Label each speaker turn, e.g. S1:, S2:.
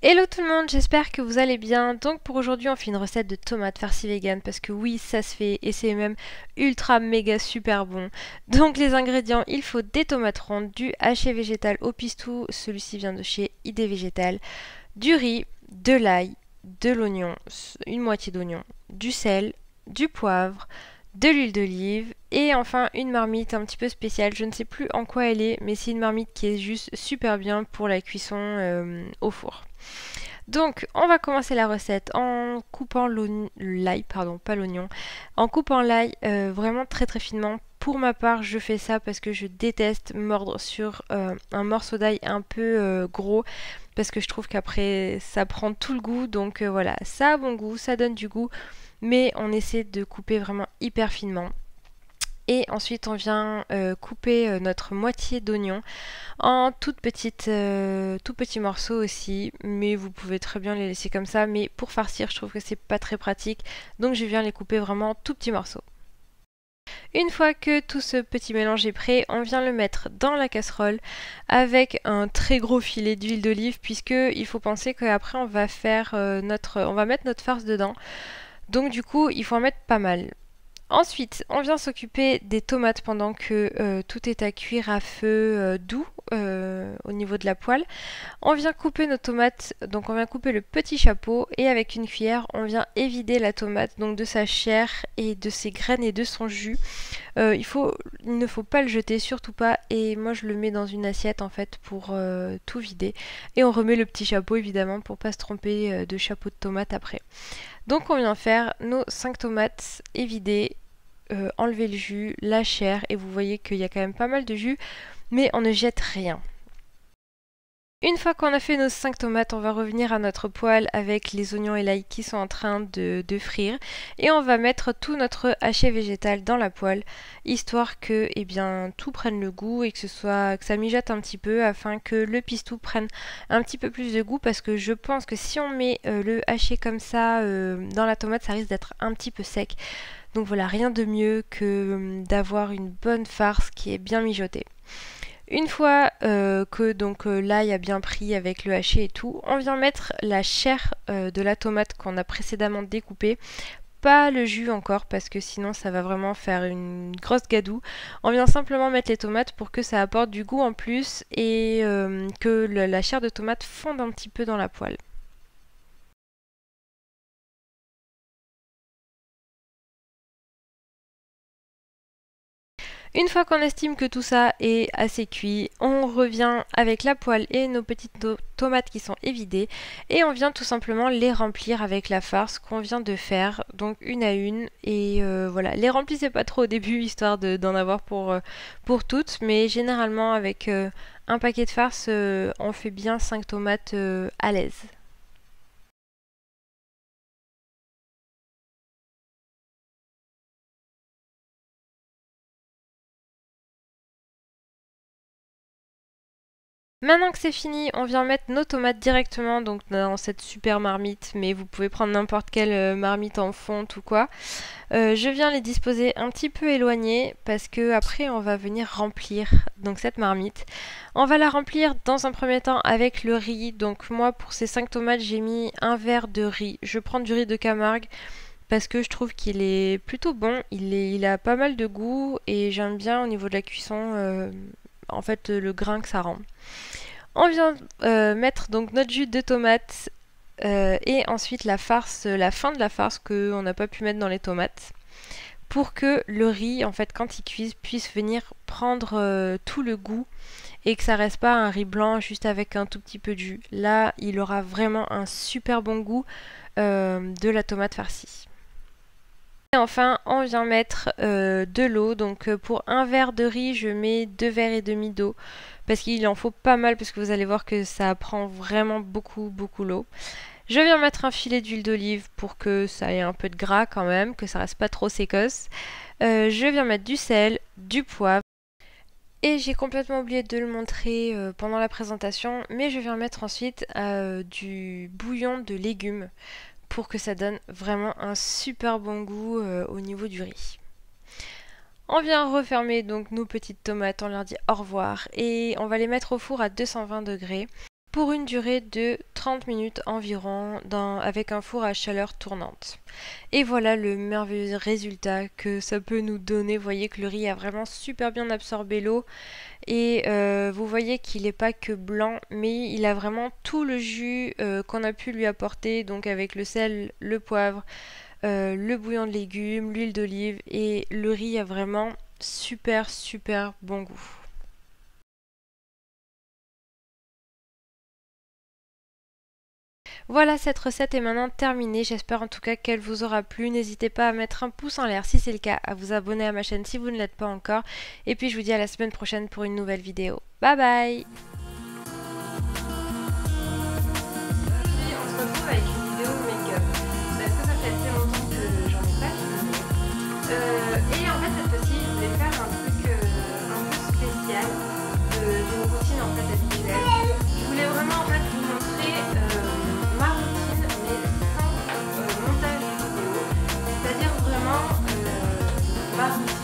S1: Hello tout le monde, j'espère que vous allez bien. Donc pour aujourd'hui on fait une recette de tomates farcies vegan parce que oui ça se fait et c'est même ultra méga super bon. Donc les ingrédients, il faut des tomates rondes, du haché végétal au pistou, celui-ci vient de chez Idée Végétale, du riz, de l'ail, de l'oignon, une moitié d'oignon, du sel, du poivre, de l'huile d'olive et enfin une marmite un petit peu spéciale. Je ne sais plus en quoi elle est, mais c'est une marmite qui est juste super bien pour la cuisson au four. Donc, on va commencer la recette en coupant l'ail, pardon, pas l'oignon, en coupant l'ail vraiment très très finement. Pour ma part, je fais ça parce que je déteste mordre sur un morceau d'ail un peu gros, parce que je trouve qu'après ça prend tout le goût. Donc voilà, ça a bon goût, ça donne du goût, mais on essaie de couper vraiment hyper finement. Et ensuite, on vient couper notre moitié d'oignon en tout petits morceaux aussi, mais vous pouvez très bien les laisser comme ça, mais pour farcir je trouve que c'est pas très pratique, donc je viens les couper vraiment en tout petits morceaux. Une fois que tout ce petit mélange est prêt, on vient le mettre dans la casserole avec un très gros filet d'huile d'olive, puisque il faut penser qu'après on va on va mettre notre farce dedans, donc du coup il faut en mettre pas mal. Ensuite, on vient s'occuper des tomates pendant que tout est à cuire à feu doux au niveau de la poêle. On vient couper nos tomates, donc on vient couper le petit chapeau et avec une cuillère, on vient évider la tomate donc de sa chair et de ses graines et de son jus. Il ne faut pas le jeter, surtout pas, et moi je le mets dans une assiette en fait pour tout vider. Et on remet le petit chapeau évidemment pour pas se tromper de chapeau de tomate après. Donc on vient faire nos 5 tomates évidées, enlever le jus, la chair, et vous voyez qu'il y a quand même pas mal de jus, mais on ne jette rien. Une fois qu'on a fait nos 5 tomates, on va revenir à notre poêle avec les oignons et l'ail qui sont en train de frire, et on va mettre tout notre haché végétal dans la poêle, histoire que tout prenne le goût et que ça mijote un petit peu afin que le pistou prenne un petit peu plus de goût, parce que je pense que si on met le haché comme ça dans la tomate, ça risque d'être un petit peu sec. Donc voilà, rien de mieux que d'avoir une bonne farce qui est bien mijotée. Une fois que l'ail a bien pris avec le haché et tout, on vient mettre la chair de la tomate qu'on a précédemment découpée. Pas le jus encore parce que sinon ça va vraiment faire une grosse gadoue. On vient simplement mettre les tomates pour que ça apporte du goût en plus et que la chair de tomate fonde un petit peu dans la poêle. Une fois qu'on estime que tout ça est assez cuit, on revient avec la poêle et nos petites tomates qui sont évidées et on vient tout simplement les remplir avec la farce qu'on vient de faire, donc une à une. Et voilà, les remplissez pas trop au début histoire d'en avoir pour toutes, mais généralement avec un paquet de farce, on fait bien 5 tomates à l'aise. Maintenant que c'est fini, on vient mettre nos tomates directement donc dans cette super marmite, mais vous pouvez prendre n'importe quelle marmite en fonte ou quoi. Je viens les disposer un petit peu éloignés parce que après on va venir remplir donc cette marmite. On va la remplir dans un premier temps avec le riz. Donc moi pour ces 5 tomates j'ai mis un verre de riz. Je prends du riz de Camargue parce que je trouve qu'il est plutôt bon. Il a pas mal de goût et j'aime bien au niveau de la cuisson en fait le grain que ça rend. On vient mettre donc notre jus de tomate et ensuite la farce, la fin de la farce qu'on n'a pas pu mettre dans les tomates, pour que le riz, en fait, quand il cuise, puisse venir prendre tout le goût et que ça reste pas un riz blanc juste avec un tout petit peu de jus. Là, il aura vraiment un super bon goût de la tomate farcie. Et enfin, on vient mettre de l'eau. Donc pour un verre de riz, je mets 2 verres et demi d'eau. Parce qu'il en faut pas mal, parce que vous allez voir que ça prend vraiment beaucoup l'eau. Je viens mettre un filet d'huile d'olive pour que ça ait un peu de gras quand même, que ça reste pas trop sécosse. Je viens mettre du sel, du poivre. Et j'ai complètement oublié de le montrer pendant la présentation, mais je viens mettre ensuite du bouillon de légumes pour que ça donne vraiment un super bon goût au niveau du riz. On vient refermer donc nos petites tomates, on leur dit au revoir et on va les mettre au four à 220 degrés. pour une durée de 30 minutes environ avec un four à chaleur tournante. Et voilà le merveilleux résultat que ça peut nous donner. Vous voyez que le riz a vraiment super bien absorbé l'eau et vous voyez qu'il n'est pas que blanc, mais il a vraiment tout le jus qu'on a pu lui apporter, donc avec le sel, le poivre, le bouillon de légumes, l'huile d'olive, et le riz a vraiment super bon goût. Voilà, cette recette est maintenant terminée. J'espère en tout cas qu'elle vous aura plu. N'hésitez pas à mettre un pouce en l'air si c'est le cas, à vous abonner à ma chaîne si vous ne l'êtes pas encore. Et puis je vous dis à la semaine prochaine pour une nouvelle vidéo. Bye bye! On se retrouve avec une vidéo make-up. Parce que ça fait assez longtemps que j'en ai pas filmé. Et en fait cette fois-ci je voulais faire un truc un peu spécial d'une routine en fait habituelle. Je voulais vraiment en fait vous montrer ma routine mais sans montage vidéo, c'est-à-dire vraiment ma routine